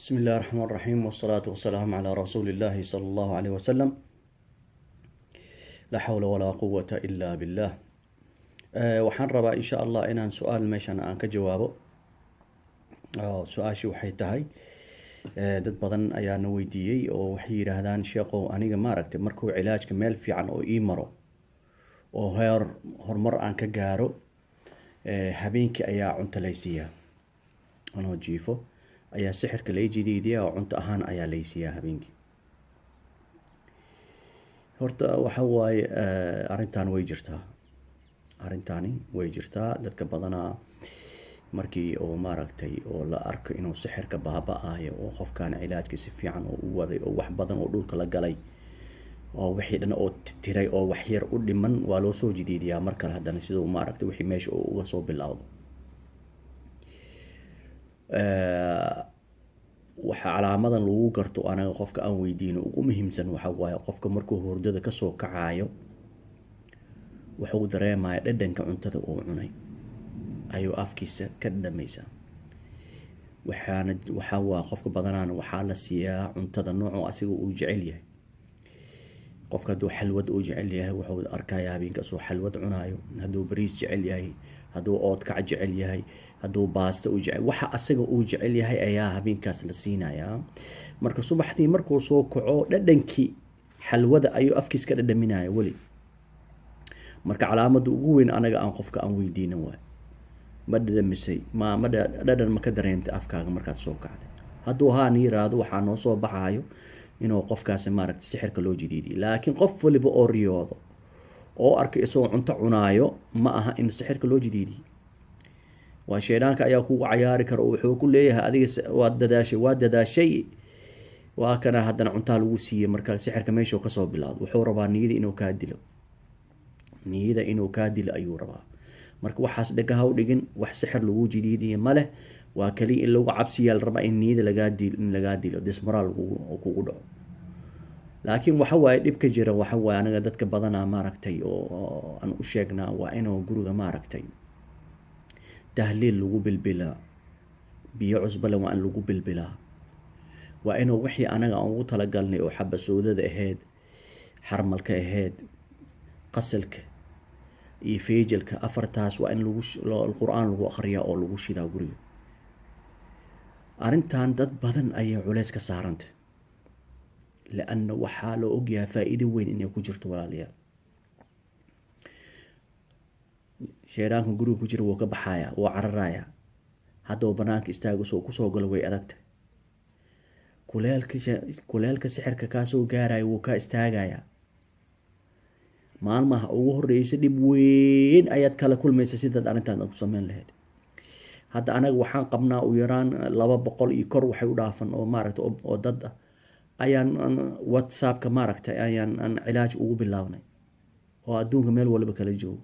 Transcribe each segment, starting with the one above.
بسم الله الرحمن الرحيم والصلاة والسلام على رسول الله صلى الله عليه وسلم. لا حول ولا قوة إلا بالله. waxaan rabaa insha allah inaan su-aal meeshan aan ka jawaabo. su-aashii waxay tahay dad badan ayaana weydiiyey oo waxay yidhaahdaan sheekow aniga maaragtay markuu cilaajka meel fiican oo ii maro oo horumar aan ka gaaro habeenkii ayaa cunto laysiiyaa anoo jiifo ayaa sixirka lay jidiidiyaa oo cunto ahaan ayaa laysiiyaa habeenkii. horta waxa waaye arrintaani way jirtaa dadka badanaa markii oo maaragtay oo la arko inuu sixirka baaba-ayo oo qofkan cilaajka si fiican oo u waday oo wax badan oo dhulka la galay oo wixii dhan oo tiray oo wax yar u dhiman waa loo soo jidiidiyaa mar kale haddana siduu maaragtay wixii meesha oo uga soo bilowdo. waxa calaamadan lagu garto anaga qofka aan weydiino ugu muhiimsan waxa waaye qofka markuu hurdada kasoo kacayo wuxuu dareemaya dhadhanka cuntada uu cunay ayuu afkiisa ka dhadhamaysaa. waxaa waa qofka badanaana waxaa la siiyaa cuntada noocoo asiga uu jecel yahay. qofka hadduu xalwad uu jecel yahay wuxuu arkayaa habeenkaasoo xalwad cunayo, hadduu bariis jecel yahay, hadduu oodkac jecel yahay, hadduu baasta uu jecel waxa asaga uu jecel yahay ayaa habeenkaas la siinayaa. marka subaxdii markuu soo kaco dhadhankii xalwada ayuu afkiis ka dhadhaminaya weli. marka calaamada ugu weyn anaga aan qofka aan weydiinan waay ma dhadhamisay ma dhadhan ma ka dareentay afkaaga markaad soo kacday. hadduu haan yiraahdo waxaa noo soo baxayo inuu qofkaasi maaragtay sixirka loo jidiidiyo. laakiin qof waliba oo riyoodo oo arkay isagoo cunto cunaayo ma aha in sixirka loo jidiidiyo. waa shaydaanka ayaa kugu cayaari kara oo wuxuu ku leeyahay adiga waad dadaashay waa kana haddana cuntaa lagu siiyey marka sixirka meesha kasoo bilaado. wuxuu rabaa niyada inuu kaa dilo ayuu rabaa. marka waxaas dhagaha u dhigin, wax sixir lagu jidiidiyo ma leh. waa kaliya in lagu cabsiyaa la rabaa in niyada lagaa dilo dismoraal kugu dhaco. laakiin waxa waaye dhibka jira waxa waaye anaga dadka badanaa maaragtay oo aan u sheegnaa waa inuu guriga maaragtay tahliil lagu bilbilaa, biyo cusbale waa in lagu bilbilaa, waa inuu wixii anaga aan ugu talagalnay oo xabasoodada ahayd, xarmalka ahayd, qasalka iyo feejalka afartaas waa in qur-aan lagu akhriyaa oo lagu shidaa guriga. arrintan dad badan ayay culeys ka saarantay lianna waxaa loo ogyahay faa-iido weyn inay ku jirto walaalayaal. shaydaanka guriga ku jira wuu ka baxaya, wuu cararaya. hadduu banaanka istaago soo kusoo galo way adagtahay. kuleelka sixirka kaasoo gaaraya wuu ka istaagaya. maalmaha ugu horeysa dhib weyn ayaad kala kulmaysa sidaad arrintaan ku sameyn lahayd. hadda anaga waxaan qabnaa u yaraan 200 iyo kor waxay u dhaafan oo maaragtay oo dad ah ayaan whatsappka maaragtay ayaan cilaaj ugu bilaabnay oo adduunka meel walba kala joogo.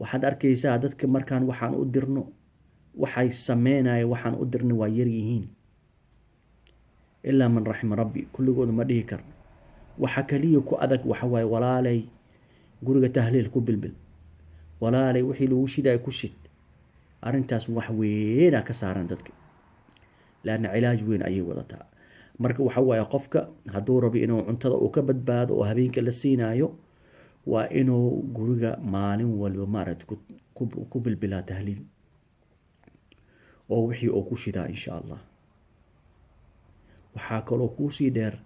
waxaad arkaysaa dadka markaan waxaan u dirno waxay sameynaya waxaan u dirnay waa yar yihiin ilaa man raxima rabbi. kulligooda ma dhihi karno. waxa kaliya ku adag waxa waaye walaalay guriga tahliil ku bilbil, walaalay wixii lagu shiday ku shid. arrintaas wax weyn ka saaran dadka laana cilaaj weyn ayay wadataa. marka waxa waaye qofka hadduu rabo inuu cuntada uu ka badbaado oo habeenka la siinayo waa inuu guriga maalin walba maaragtay ku bilbilaa tahliil oo wixii uu ku shidaa insha allah. waxaa kaloo kuusii dheer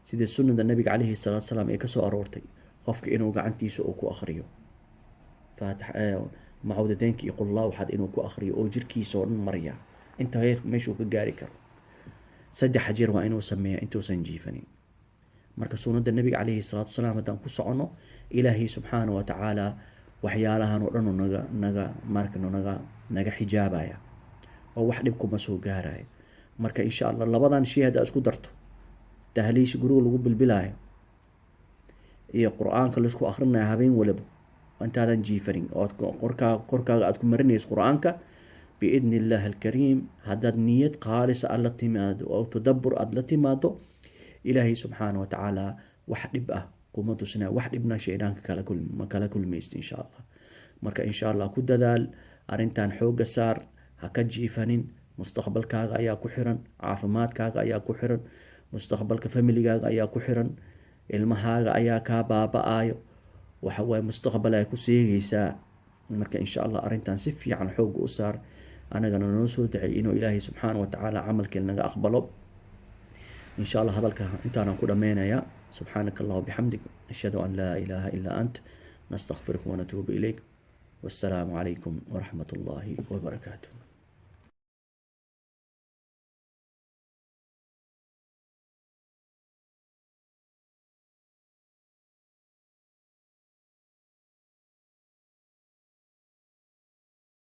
sida sunnada nabiga calayhi salaatu salaam ee kasoo aroortay qofka inuu gacantiisa uu ku akhriyo macawdadeynka iyo qullaa waxaad inuu ku akhriyo oo jirkiisa oo dhan maraya inta heerka meeshuu ka gaari karo. 3 jeer waa inuu sameeya intuusan jiifanin. marka sunnada nabiga calayhi salaatu salaam haddaan ku socono ilaahay subxaana wa tacaala waxyaalahan oo dhan naga xijaabaya oo wax dhib kuma soo gaaraya. marka insha allah labadan shay haddaa isku darto, tahliisha guriga lagu bilbilaayo iyo qur-aanka laisku akhrinayo habeen waliba intaadan jiifanin oo korkaaga aad ku marinayso qur-aanka biidni illaahi alkariim. haddaad niyad khaalisa aad la timaado oo tadabbur aad la timaado ilaahay subxaana wa tacaala wax dhib ah kuma tusina, wax dhibna shaydaanka kala kulmaysta insha allah. marka insha allah ku dadaal arrintan xooga saar, ha ka jiifanin, mustaqbalkaaga ayaa ku xiran, caafimaadkaaga ayaa ku xiran, mustaqbalka familigaaga ayaa ku xiran, ilmahaaga ayaa kaa baaba-aayo, waxawaaye mustaqbal ay ku seegaysaa. marka insha allah arrintan si fiican xooga u saar, anagana noo soo dacay inuu ilaahay subxaana wa tacaala camalkeen naga aqbalo. insha allah hadalka intaanaan ku dhameynayaa. subxaanaka allah wabixamdik, ashhadu an laa ilaaha ilaa ant, nastakfiruka wanatuubu ilayk. wassalaamu calaykum waraxmat ullaahi wabarakaatuh.